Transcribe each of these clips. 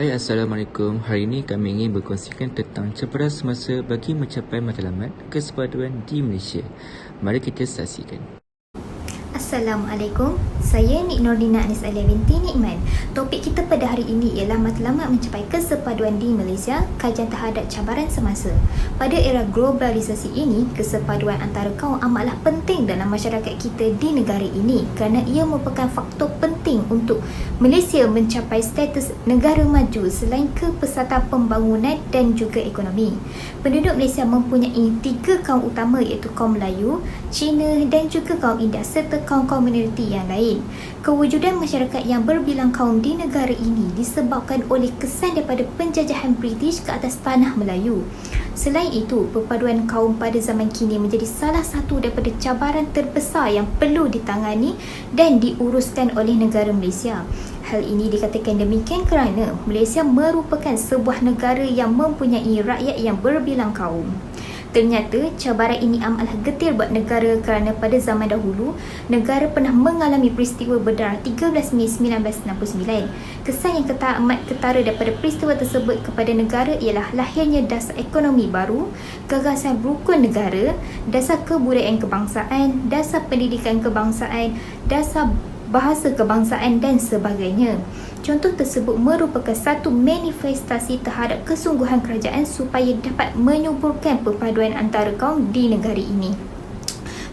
Hai, Assalamualaikum. Hari ini kami ingin berkongsikan tentang cabaran semasa bagi mencapai matlamat kesepaduan di Malaysia. Mari kita saksikan. Assalamualaikum, saya Nik Nordina Anis Alia binti Nikman. Topik kita pada hari ini ialah matlamat mencapai kesepaduan di Malaysia, kajian terhadap cabaran semasa. Pada era globalisasi ini, kesepaduan antara kaum amatlah penting dalam masyarakat kita di negara ini kerana ia merupakan faktor penting untuk Malaysia mencapai status negara maju selain kepesatan pembangunan dan juga ekonomi. Penduduk Malaysia mempunyai 3 kaum utama iaitu kaum Melayu, Cina dan juga kaum India serta kaum komuniti yang lain. Kewujudan masyarakat yang berbilang kaum di negara ini disebabkan oleh kesan daripada penjajahan British ke atas tanah Melayu. Selain itu, perpaduan kaum pada zaman kini menjadi salah satu daripada cabaran terbesar yang perlu ditangani dan diuruskan oleh negara Malaysia. Hal ini dikatakan demikian kerana Malaysia merupakan sebuah negara yang mempunyai rakyat yang berbilang kaum. Ternyata cabaran ini amatlah getir buat negara kerana pada zaman dahulu, negara pernah mengalami peristiwa berdarah 13 Mei 1969. Kesan yang amat ketara daripada peristiwa tersebut kepada negara ialah lahirnya dasar ekonomi baru, gagasan rukun negara, dasar kebudayaan kebangsaan, dasar pendidikan kebangsaan, dasar bahasa kebangsaan dan sebagainya. Contoh tersebut merupakan satu manifestasi terhadap kesungguhan kerajaan supaya dapat menyuburkan perpaduan antara kaum di negara ini.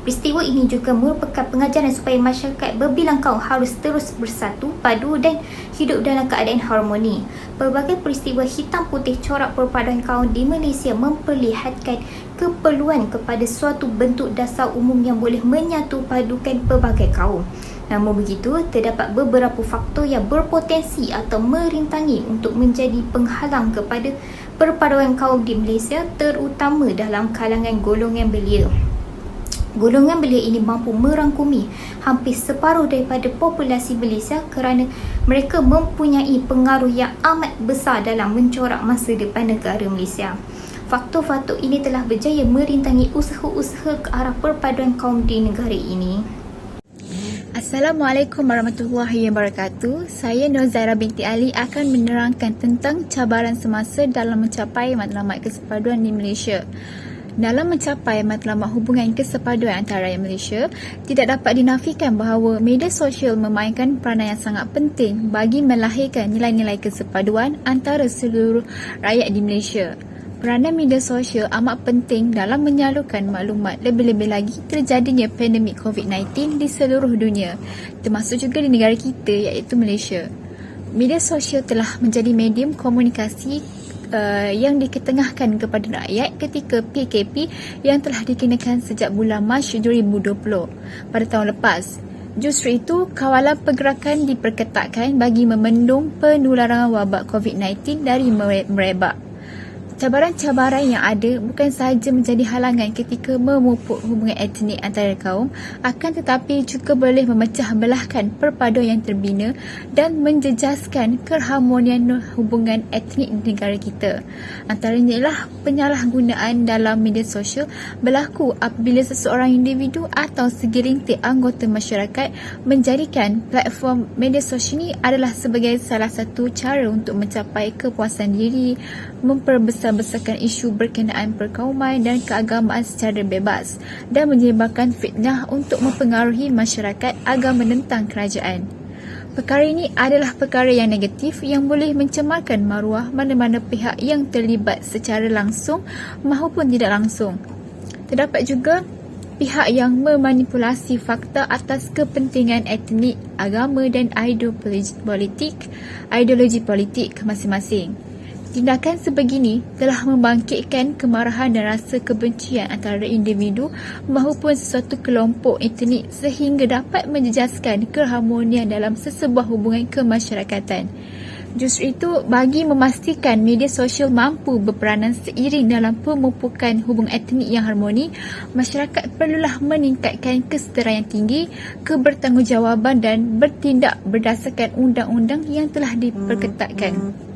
Peristiwa ini juga merupakan pengajaran supaya masyarakat berbilang kaum harus terus bersatu, padu dan hidup dalam keadaan harmoni. Pelbagai peristiwa hitam putih corak perpaduan kaum di Malaysia memperlihatkan keperluan kepada suatu bentuk dasar umum yang boleh menyatu padukan pelbagai kaum. Namun begitu, terdapat beberapa faktor yang berpotensi atau merintangi untuk menjadi penghalang kepada perpaduan kaum di Malaysia, terutama dalam kalangan golongan belia. Golongan belia ini mampu merangkumi hampir separuh daripada populasi Malaysia kerana mereka mempunyai pengaruh yang amat besar dalam mencorak masa depan negara Malaysia. Faktor-faktor ini telah berjaya merintangi usaha-usaha ke arah perpaduan kaum di negara ini. Assalamualaikum warahmatullahi wabarakatuh. Saya Nur Zaira binti Ali akan menerangkan tentang cabaran semasa dalam mencapai matlamat kesepaduan di Malaysia. Dalam mencapai matlamat hubungan kesepaduan antara rakyat Malaysia, tidak dapat dinafikan bahawa media sosial memainkan peranan yang sangat penting bagi melahirkan nilai-nilai kesepaduan antara seluruh rakyat di Malaysia. Peranan media sosial amat penting dalam menyalurkan maklumat, lebih-lebih lagi terjadinya pandemik COVID-19 di seluruh dunia, termasuk juga di negara kita iaitu Malaysia. Media sosial telah menjadi medium komunikasi yang diketengahkan kepada rakyat ketika PKP yang telah dikenakan sejak bulan Mac 2020 pada tahun lepas. Justru itu, kawalan pergerakan diperketatkan bagi membendung penularan wabak COVID-19 dari merebak. Cabaran-cabaran yang ada bukan sahaja menjadi halangan ketika memupuk hubungan etnik antara kaum, akan tetapi juga boleh memecah belahkan perpaduan yang terbina dan menjejaskan keharmonian hubungan etnik di negara kita. Antaranya ialah penyalahgunaan dalam media sosial berlaku apabila seseorang individu atau segelintir anggota masyarakat menjadikan platform media sosial ini adalah sebagai salah satu cara untuk mencapai kepuasan diri, membesarkan isu berkenaan perkauman dan keagamaan secara bebas dan menyebarkan fitnah untuk mempengaruhi masyarakat agar menentang kerajaan. Perkara ini adalah perkara yang negatif yang boleh mencemarkan maruah mana-mana pihak yang terlibat secara langsung maupun tidak langsung. Terdapat juga pihak yang memanipulasi fakta atas kepentingan etnik, agama dan ideologi politik masing-masing. Tindakan sebegini telah membangkitkan kemarahan dan rasa kebencian antara individu maupun sesuatu kelompok etnik sehingga dapat menjejaskan keharmonian dalam sesebuah hubungan kemasyarakatan. Justru itu, bagi memastikan media sosial mampu berperanan seiring dalam pemupukan hubungan etnik yang harmoni, masyarakat perlulah meningkatkan kesetaraan yang tinggi, kebertanggungjawaban dan bertindak berdasarkan undang-undang yang telah diperketatkan.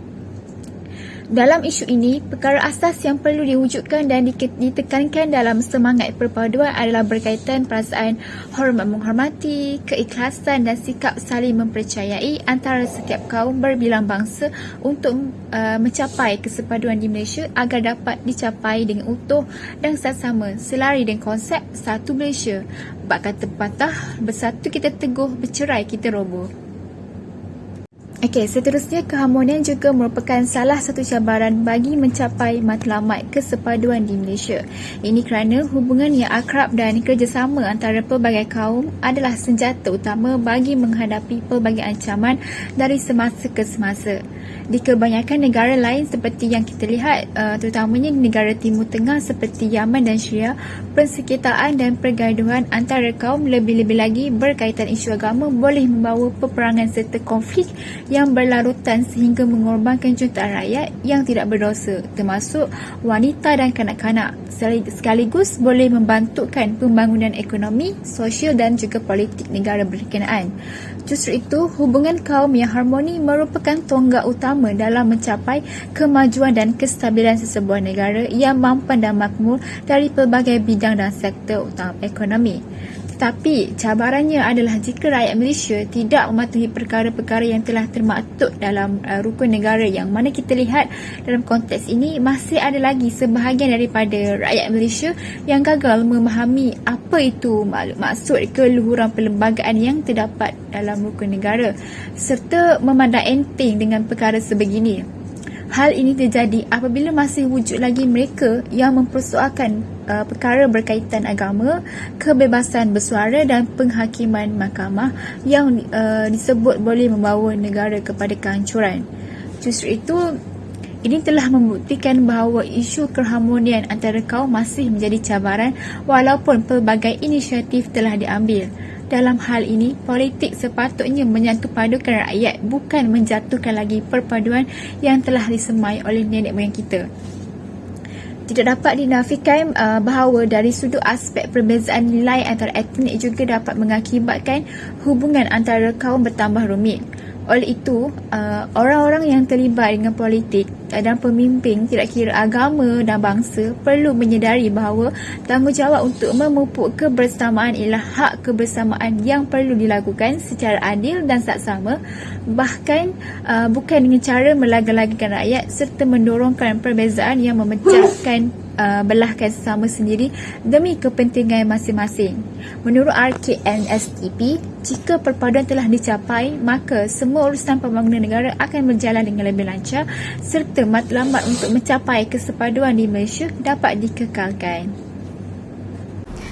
Dalam isu ini, perkara asas yang perlu diwujudkan dan ditekankan dalam semangat perpaduan adalah berkaitan perasaan hormat menghormati, keikhlasan dan sikap saling mempercayai antara setiap kaum berbilang bangsa untuk mencapai kesepaduan di Malaysia agar dapat dicapai dengan utuh dan saksama selari dengan konsep Satu Malaysia. Bak kata pepatah, bersatu kita teguh, bercerai kita roboh. Okey, seterusnya keharmonian juga merupakan salah satu cabaran bagi mencapai matlamat kesepaduan di Malaysia. Ini kerana hubungan yang akrab dan kerjasama antara pelbagai kaum adalah senjata utama bagi menghadapi pelbagai ancaman dari semasa ke semasa. Di kebanyakan negara lain seperti yang kita lihat, terutamanya di negara Timur Tengah seperti Yaman dan Syria, persekitaran dan pergaduhan antara kaum lebih-lebih lagi berkaitan isu agama boleh membawa peperangan serta konflik yang berlarutan sehingga mengorbankan jutaan rakyat yang tidak berdosa, termasuk wanita dan kanak-kanak, sekaligus boleh membantukan pembangunan ekonomi, sosial dan juga politik negara berkenaan. Justru itu, hubungan kaum yang harmoni merupakan tonggak utama dalam mencapai kemajuan dan kestabilan sesebuah negara yang mampan dan makmur dari pelbagai bidang dan sektor utama ekonomi. Tetapi cabarannya adalah jika rakyat Malaysia tidak mematuhi perkara-perkara yang telah termaktub dalam rukun negara, yang mana kita lihat dalam konteks ini masih ada lagi sebahagian daripada rakyat Malaysia yang gagal memahami apa itu maksud keluhuran perlembagaan yang terdapat dalam rukun negara serta memandang enteng dengan perkara sebegini. Hal ini terjadi apabila masih wujud lagi mereka yang mempersoalkan perkara berkaitan agama, kebebasan bersuara dan penghakiman mahkamah yang disebut boleh membawa negara kepada kehancuran. Justru itu, ini telah membuktikan bahawa isu keharmonian antara kaum masih menjadi cabaran walaupun pelbagai inisiatif telah diambil. Dalam hal ini, politik sepatutnya menyatupadukan rakyat, bukan menjatuhkan lagi perpaduan yang telah disemai oleh nenek moyang kita. Tidak dapat dinafikan bahawa dari sudut aspek perbezaan nilai antara etnik juga dapat mengakibatkan hubungan antara kaum bertambah rumit. Oleh itu, orang-orang yang terlibat dengan politik dan pemimpin tidak kira agama dan bangsa perlu menyedari bahawa tanggungjawab untuk memupuk kebersamaan ialah hak kebersamaan yang perlu dilakukan secara adil dan saksama, bahkan bukan dengan cara melaga-lagakan rakyat serta mendorongkan perbezaan yang memecahkan belahkan sesama sendiri demi kepentingan masing-masing. Menurut RKNSTP, jika perpaduan telah dicapai, maka semua urusan pembangunan negara akan berjalan dengan lebih lancar serta matlamat untuk mencapai kesepaduan di Malaysia dapat dikekalkan.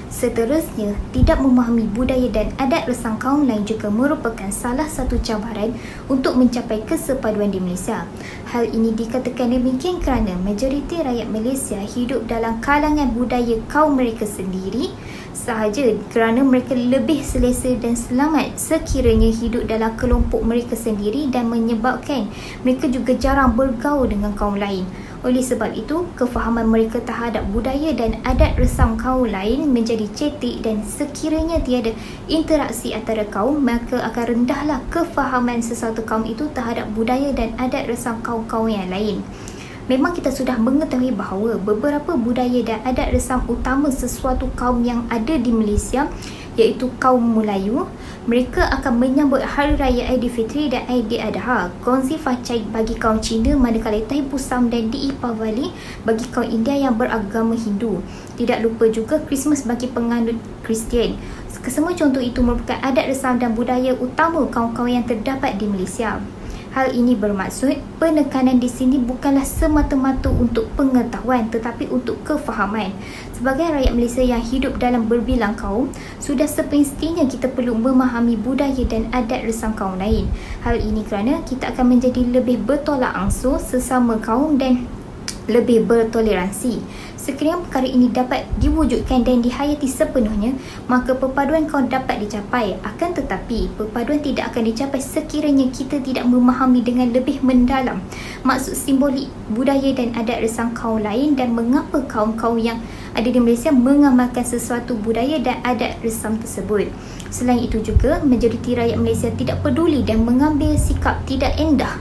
Seterusnya, tidak memahami budaya dan adat resam kaum lain juga merupakan salah satu cabaran untuk mencapai kesepaduan di Malaysia. Hal ini dikatakan demikian kerana majoriti rakyat Malaysia hidup dalam kalangan budaya kaum mereka sendiri sahaja kerana mereka lebih selesa dan selamat sekiranya hidup dalam kelompok mereka sendiri dan menyebabkan mereka juga jarang bergaul dengan kaum lain. Oleh sebab itu, kefahaman mereka terhadap budaya dan adat resam kaum lain menjadi cetek dan sekiranya tiada interaksi antara kaum, maka akan rendahlah kefahaman sesuatu kaum itu terhadap budaya dan adat resam kaum-kaum yang lain. Memang kita sudah mengetahui bahawa beberapa budaya dan adat resam utama sesuatu kaum yang ada di Malaysia iaitu kaum Melayu, mereka akan menyambut Hari Raya Aidilfitri dan Aidiladha, Kongsi Facai bagi kaum Cina, manakala Thaipusam dan Deepavali bagi kaum India yang beragama Hindu. Tidak lupa juga Christmas bagi penganut Kristian. Kesemua contoh itu merupakan adat resam dan budaya utama kaum-kaum yang terdapat di Malaysia. Hal ini bermaksud penekanan di sini bukanlah semata-mata untuk pengetahuan tetapi untuk kefahaman. Sebagai rakyat Malaysia yang hidup dalam berbilang kaum, sudah semestinya kita perlu memahami budaya dan adat resam kaum lain. Hal ini kerana kita akan menjadi lebih bertolak ansur sesama kaum dan lebih bertoleransi. Sekiranya perkara ini dapat diwujudkan dan dihayati sepenuhnya, maka perpaduan kaum dapat dicapai. Akan tetapi, perpaduan tidak akan dicapai sekiranya kita tidak memahami dengan lebih mendalam maksud simbolik budaya dan adat resam kaum lain dan mengapa kaum-kaum yang ada di Malaysia mengamalkan sesuatu budaya dan adat resam tersebut. Selain itu juga, majoriti rakyat Malaysia tidak peduli dan mengambil sikap tidak endah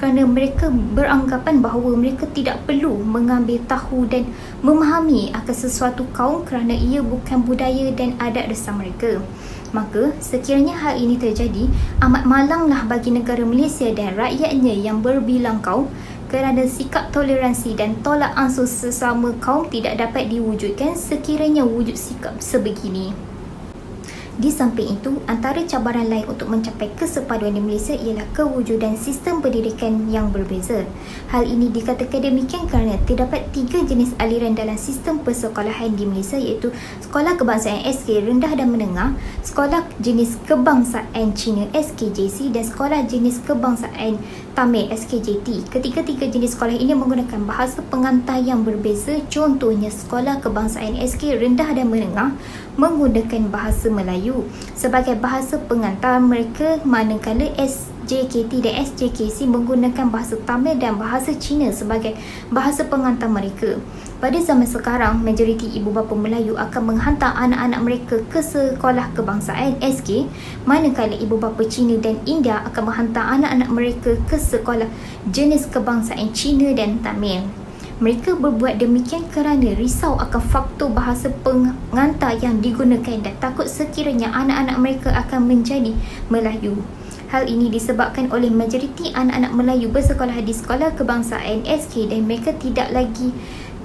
kerana mereka beranggapan bahawa mereka tidak perlu mengambil tahu dan memahami akan sesuatu kaum kerana ia bukan budaya dan adat resam mereka. Maka, sekiranya hal ini terjadi, amat malanglah bagi negara Malaysia dan rakyatnya yang berbilang kaum kerana sikap toleransi dan tolak ansur sesama kaum tidak dapat diwujudkan sekiranya wujud sikap sebegini. Di samping itu, antara cabaran lain untuk mencapai kesepaduan di Malaysia ialah kewujudan sistem pendidikan yang berbeza. Hal ini dikatakan demikian kerana terdapat 3 jenis aliran dalam sistem persekolahan di Malaysia, iaitu Sekolah Kebangsaan SK Rendah dan Menengah, Sekolah Jenis Kebangsaan Cina SKJC dan Sekolah Jenis Kebangsaan Tamil SKJT. Ketiga-tiga jenis sekolah ini menggunakan bahasa pengantar yang berbeza. Contohnya, Sekolah Kebangsaan SK Rendah dan Menengah menggunakan bahasa Melayu sebagai bahasa pengantar mereka, manakala SJKT dan SJKC menggunakan bahasa Tamil dan bahasa Cina sebagai bahasa pengantar mereka. Pada zaman sekarang, majoriti ibu bapa Melayu akan menghantar anak-anak mereka ke sekolah kebangsaan SK, manakala ibu bapa Cina dan India akan menghantar anak-anak mereka ke sekolah jenis kebangsaan Cina dan Tamil. Mereka berbuat demikian kerana risau akan faktor bahasa pengantar yang digunakan dan takut sekiranya anak-anak mereka akan menjadi Melayu. Hal ini disebabkan oleh majoriti anak-anak Melayu bersekolah di sekolah kebangsaan SK dan mereka tidak lagi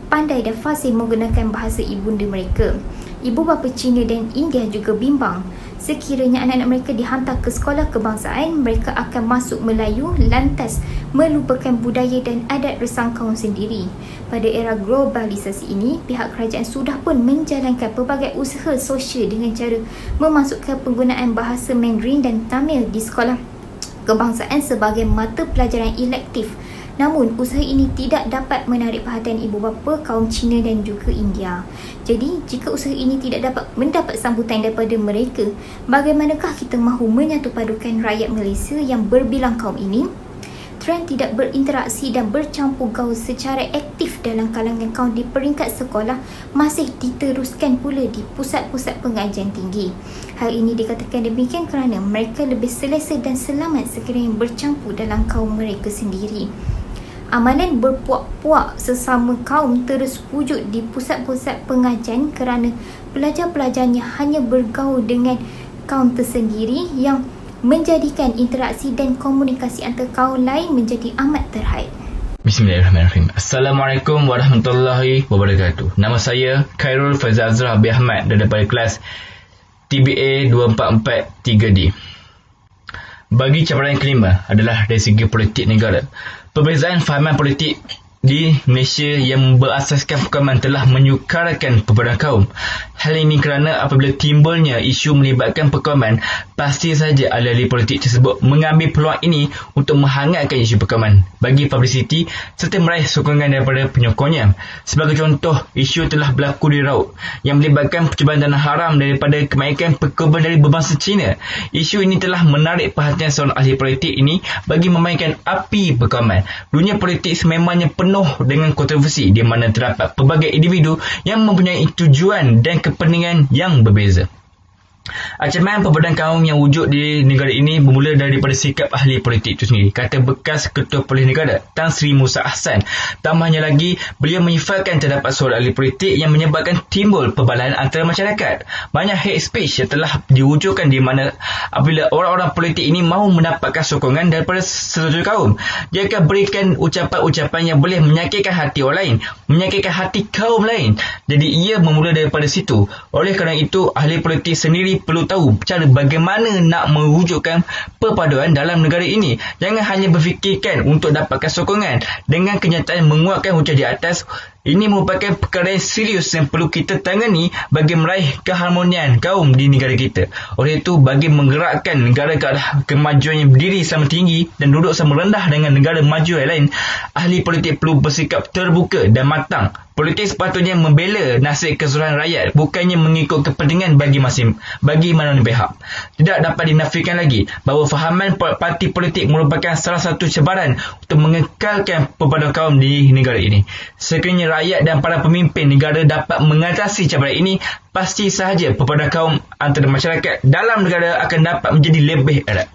pandai dan fasih menggunakan bahasa ibunda mereka. Ibu bapa Cina dan India juga bimbang. Sekiranya anak-anak mereka dihantar ke sekolah kebangsaan, mereka akan masuk Melayu lantas melupakan budaya dan adat resam kaum sendiri. Pada era globalisasi ini, pihak kerajaan sudah pun menjalankan pelbagai usaha sosial dengan cara memasukkan penggunaan bahasa Mandarin dan Tamil di sekolah kebangsaan sebagai mata pelajaran elektif. Namun, usaha ini tidak dapat menarik perhatian ibu bapa kaum Cina dan juga India. Jadi, jika usaha ini tidak dapat mendapat sambutan daripada mereka, bagaimanakah kita mahu menyatupadukan rakyat Malaysia yang berbilang kaum ini? Trend tidak berinteraksi dan bercampur gaul secara aktif dalam kalangan kaum di peringkat sekolah masih diteruskan pula di pusat-pusat pengajian tinggi. Hal ini dikatakan demikian kerana mereka lebih selesa dan selamat sekiranya bercampur dalam kaum mereka sendiri. Amalan berpuak-puak sesama kaum terus wujud di pusat-pusat pengajian kerana pelajar-pelajarnya hanya bergaul dengan kaum tersendiri yang menjadikan interaksi dan komunikasi antara kaum lain menjadi amat terhad. Bismillahirrahmanirrahim. Assalamualaikum warahmatullahi wabarakatuh. Nama saya Khairul Faizal Azrah bin Ahmad daripada kelas TBA 244 3D. Bagi cabaran kelima adalah dari segi politik negara. Perbezaan fahaman politik di Malaysia yang berasaskan perkaman telah menyukarakan perbedaan kaum. Hal ini kerana apabila timbulnya isu melibatkan perkaman, pasti saja ahli-ahli politik tersebut mengambil peluang ini untuk menghangatkan isu perkaman bagi publicity serta meraih sokongan daripada penyokongnya. Sebagai contoh, isu telah berlaku di Raut yang melibatkan percubaan tanah haram daripada kemaikan perkuburan dari berbangsa Cina. Isu ini telah menarik perhatian seorang ahli politik ini bagi memainkan api perkaman. Dunia politik sememangnya penuh dengan kontroversi di mana terdapat pelbagai individu yang mempunyai tujuan dan kepentingan yang berbeza. Ancaman perbedaan kaum yang wujud di negara ini bermula daripada sikap ahli politik itu sendiri, kata bekas Ketua Polis Negara Tan Sri Musa Ahsan. Tambahnya lagi, beliau menyifatkan terdapat seorang ahli politik yang menyebabkan timbul perbalahan antara masyarakat. Banyak hate speech yang telah diwujudkan di mana apabila orang-orang politik ini mahu mendapatkan sokongan daripada sesuatu kaum, dia akan berikan ucapan-ucapan yang boleh menyakitkan hati orang lain, menyakitkan hati kaum lain. Jadi ia bermula daripada situ. Oleh kerana itu, ahli politik sendiri perlu tahu cara bagaimana nak mewujudkan perpaduan dalam negara ini. Jangan hanya berfikirkan untuk dapatkan sokongan dengan kenyataan menguatkan hujah di atas. Ini merupakan perkara yang serius yang perlu kita tangani bagi meraih keharmonian kaum di negara kita. Oleh itu, bagi menggerakkan negara ke arah kemajuan yang berdiri sama tinggi dan duduk sama rendah dengan negara maju yang lain, ahli politik perlu bersikap terbuka dan matang. Politik sepatutnya membela nasib keseluruhan rakyat, bukannya mengikut kepentingan bagi mana-mana pihak. Tidak dapat dinafikan lagi bahawa fahaman parti politik merupakan salah satu cabaran untuk mengekalkan perpaduan kaum di negara ini. Sekiranya rakyat dan para pemimpin negara dapat mengatasi cabaran ini, pasti sahaja perpaduan kaum antara masyarakat dalam negara akan dapat menjadi lebih erat.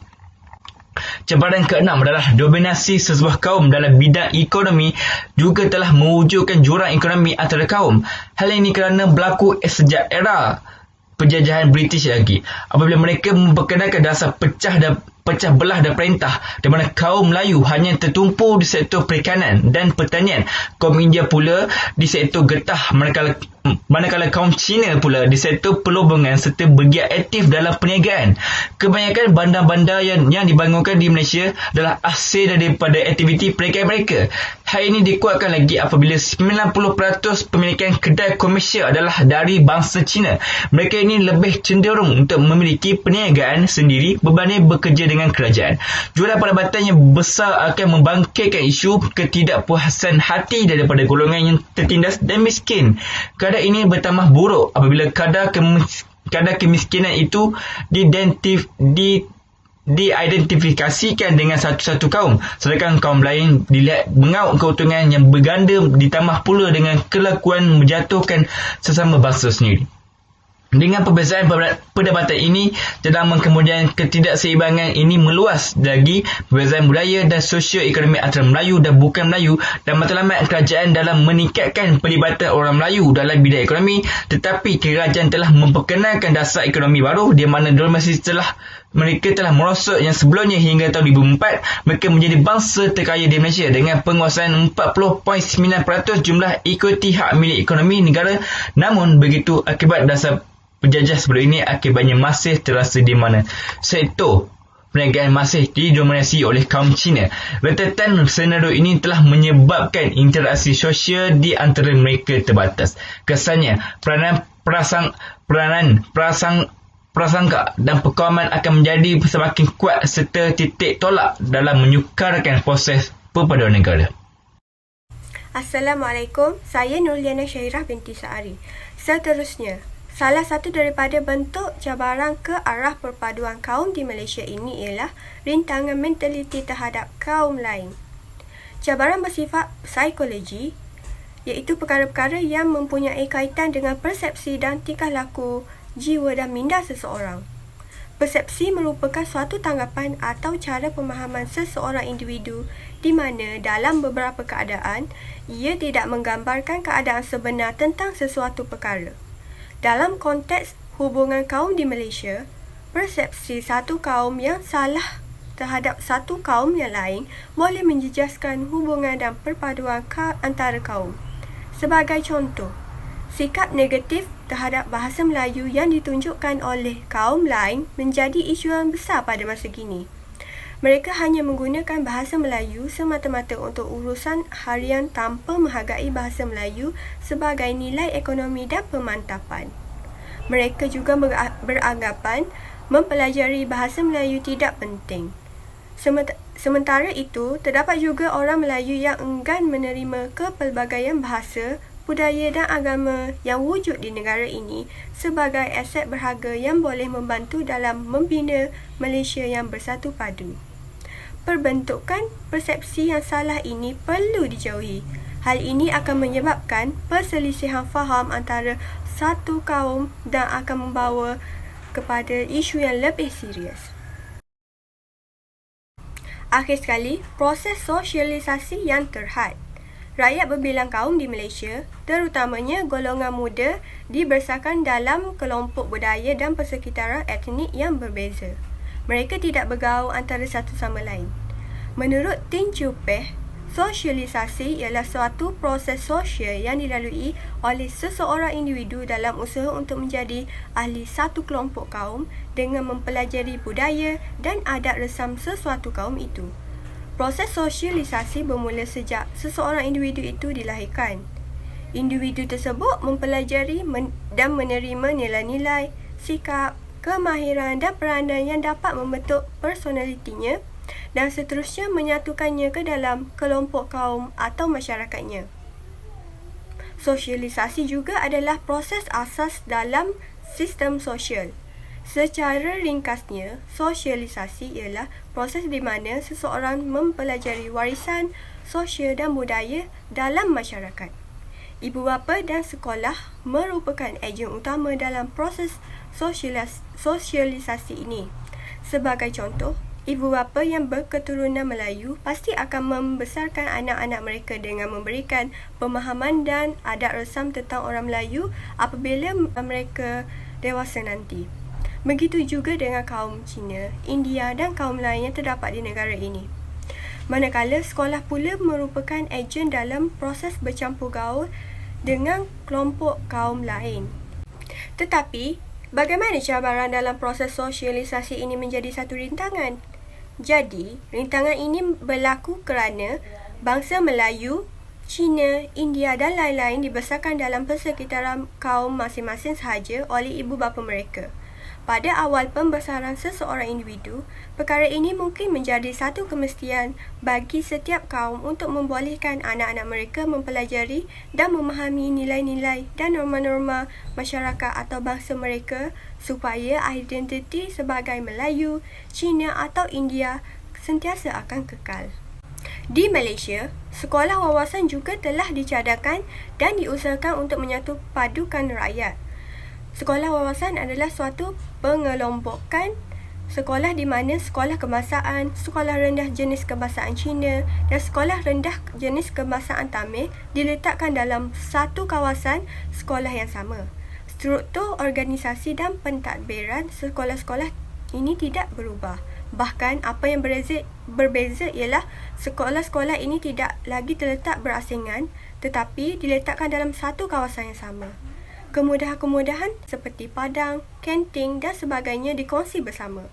Cabaran keenam adalah dominasi sesebuah kaum dalam bidang ekonomi juga telah mewujudkan jurang ekonomi antara kaum. Hal ini kerana berlaku sejak era penjajahan British lagi, apabila mereka memperkenalkan dasar pecah belah dan perintah, di mana kaum Melayu hanya tertumpu di sektor perikanan dan pertanian, kaum India pula di sektor getah, manakala kaum Cina pula di sektor perlobongan serta bergiat aktif dalam perniagaan. Kebanyakan bandar-bandar yang dibangunkan di Malaysia adalah hasil daripada aktiviti perniagaan mereka. Hal ini dikuatkan lagi apabila 90% pemilikan kedai komersial adalah dari bangsa Cina. Mereka ini lebih cenderung untuk memiliki perniagaan sendiri berbanding bekerja dengan kerajaan. Jurang perdebatan yang besar akan membangkitkan isu ketidakpuasan hati daripada golongan yang tertindas dan miskin. Keadaan ini bertambah buruk apabila kadar kemiskinan itu diidentifikasikan dengan satu kaum, sedangkan kaum lain dilihat mengaut keuntungan yang berganda, ditambah pula dengan kelakuan menjatuhkan sesama bangsa sendiri. Dengan perbezaan perdebatan ini, terdapat kemudian ketidakseimbangan ini meluas lagi perbezaan budaya dan sosio-ekonomi antara Melayu dan bukan Melayu, dan matlamat kerajaan dalam meningkatkan pelibatan orang Melayu dalam bidang ekonomi. Tetapi kerajaan telah memperkenalkan dasar ekonomi baru di mana dominasi mereka telah merosot yang sebelumnya hingga tahun 2004 mereka menjadi bangsa terkaya di Malaysia dengan penguasaan 40.9% jumlah ikuti hak milik ekonomi negara. Namun begitu, akibat dasar penjajah sebelum ini akibatnya masih terasa di mana sektor perniagaan masih didominasi oleh kaum Cina. Rentetan senario ini telah menyebabkan interaksi sosial di antara mereka terbatas. Kesannya, prasangka dan perkawaman akan menjadi semakin kuat serta titik tolak dalam menyukarkan proses perpaduan negara. Assalamualaikum, saya Nurliana Syairah binti Saari. Seterusnya, salah satu daripada bentuk cabaran ke arah perpaduan kaum di Malaysia ini ialah rintangan mentaliti terhadap kaum lain. Cabaran bersifat psikologi, iaitu perkara-perkara yang mempunyai kaitan dengan persepsi dan tingkah laku, jiwa dan minda seseorang. Persepsi merupakan suatu tanggapan atau cara pemahaman seseorang individu di mana dalam beberapa keadaan, ia tidak menggambarkan keadaan sebenar tentang sesuatu perkara. Dalam konteks hubungan kaum di Malaysia, persepsi satu kaum yang salah terhadap satu kaum yang lain boleh menjejaskan hubungan dan perpaduan antara kaum. Sebagai contoh, sikap negatif terhadap bahasa Melayu yang ditunjukkan oleh kaum lain menjadi isu yang besar pada masa kini. Mereka hanya menggunakan bahasa Melayu semata-mata untuk urusan harian tanpa menghargai bahasa Melayu sebagai nilai ekonomi dan pemantapan. Mereka juga beranggapan mempelajari bahasa Melayu tidak penting. Sementara itu, terdapat juga orang Melayu yang enggan menerima kepelbagaian bahasa, budaya dan agama yang wujud di negara ini sebagai aset berharga yang boleh membantu dalam membina Malaysia yang bersatu padu. Perbentukan persepsi yang salah ini perlu dijauhi. Hal ini akan menyebabkan perselisihan faham antara satu kaum dan akan membawa kepada isu yang lebih serius. Akhir sekali, proses sosialisasi yang terhad. Rakyat berbilang kaum di Malaysia, terutamanya golongan muda, dibesarkan dalam kelompok budaya dan persekitaran etnik yang berbeza. Mereka tidak bergaul antara satu sama lain. Menurut Tin Chiu Peh, sosialisasi ialah suatu proses sosial yang dilalui oleh seseorang individu dalam usaha untuk menjadi ahli satu kelompok kaum dengan mempelajari budaya dan adat resam sesuatu kaum itu. Proses sosialisasi bermula sejak seseorang individu itu dilahirkan. Individu tersebut mempelajari dan menerima nilai-nilai, sikap, kemahiran dan peranan yang dapat membentuk personalitinya dan seterusnya menyatukannya ke dalam kelompok kaum atau masyarakatnya. Sosialisasi juga adalah proses asas dalam sistem sosial. Secara ringkasnya, sosialisasi ialah proses di mana seseorang mempelajari warisan sosial dan budaya dalam masyarakat. Ibu bapa dan sekolah merupakan ejen utama dalam proses sosialisasi ini. Sebagai contoh, Ibu bapa yang berketurunan Melayu pasti akan membesarkan anak-anak mereka dengan memberikan pemahaman dan adat resam tentang orang Melayu apabila mereka dewasa nanti. Begitu juga dengan kaum Cina, India dan kaum lain yang terdapat di negara ini. Manakala sekolah pula merupakan ejen dalam proses bercampur gaul dengan kelompok kaum lain. Tetapi, bagaimana cabaran dalam proses sosialisasi ini menjadi satu rintangan? Jadi, rintangan ini berlaku kerana bangsa Melayu, Cina, India dan lain-lain dibesarkan dalam persekitaran kaum masing-masing sahaja oleh ibu bapa mereka. Pada awal pembesaran seseorang individu, perkara ini mungkin menjadi satu kemestian bagi setiap kaum untuk membolehkan anak-anak mereka mempelajari dan memahami nilai-nilai dan norma-norma masyarakat atau bangsa mereka supaya identiti sebagai Melayu, Cina atau India sentiasa akan kekal. Di Malaysia, sekolah wawasan juga telah dicadangkan dan diusahakan untuk menyatu padukan rakyat. Sekolah wawasan adalah suatu pengelompokan sekolah di mana sekolah kebangsaan, sekolah rendah jenis kebangsaan Cina dan sekolah rendah jenis kebangsaan Tamil diletakkan dalam satu kawasan sekolah yang sama. Struktur organisasi dan pentadbiran sekolah-sekolah ini tidak berubah. Bahkan apa yang berbeza ialah sekolah-sekolah ini tidak lagi terletak berasingan tetapi diletakkan dalam satu kawasan yang sama. Kemudahan-kemudahan seperti padang, kantin dan sebagainya dikongsi bersama.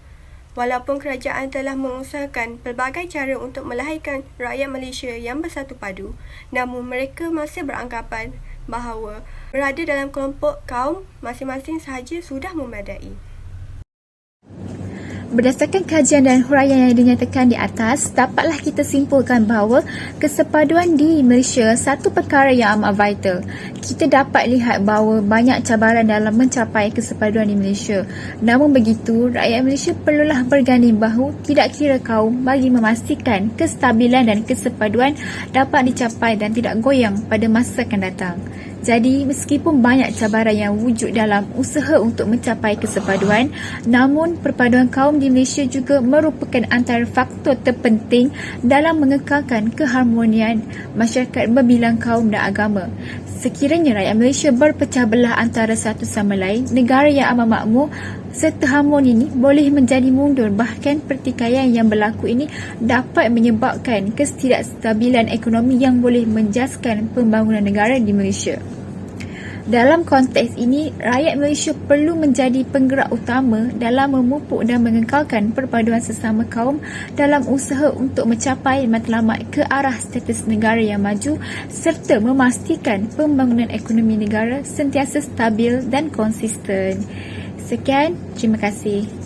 Walaupun kerajaan telah mengusahakan pelbagai cara untuk melahirkan rakyat Malaysia yang bersatu padu, namun mereka masih beranggapan bahawa berada dalam kelompok kaum masing-masing sahaja sudah memadai. Berdasarkan kajian dan huraian yang dinyatakan di atas, dapatlah kita simpulkan bahawa kesepaduan di Malaysia satu perkara yang amat vital. Kita dapat lihat bahawa banyak cabaran dalam mencapai kesepaduan di Malaysia. Namun begitu, rakyat Malaysia perlulah berganding bahu tidak kira kaum bagi memastikan kestabilan dan kesepaduan dapat dicapai dan tidak goyang pada masa akan datang. Jadi, meskipun banyak cabaran yang wujud dalam usaha untuk mencapai kesepaduan, namun perpaduan kaum di Malaysia juga merupakan antara faktor terpenting dalam mengekalkan keharmonian masyarakat berbilang kaum dan agama. Sekiranya rakyat Malaysia berpecah belah antara satu sama lain, negara yang amat makmur serta harmoni ini boleh menjadi mundur. Bahkan pertikaian yang berlaku ini dapat menyebabkan ketidakstabilan ekonomi yang boleh menjaskan pembangunan negara di Malaysia. Dalam konteks ini, rakyat Malaysia perlu menjadi penggerak utama dalam memupuk dan mengekalkan perpaduan sesama kaum dalam usaha untuk mencapai matlamat ke arah status negara yang maju serta memastikan pembangunan ekonomi negara sentiasa stabil dan konsisten. Sekian, terima kasih.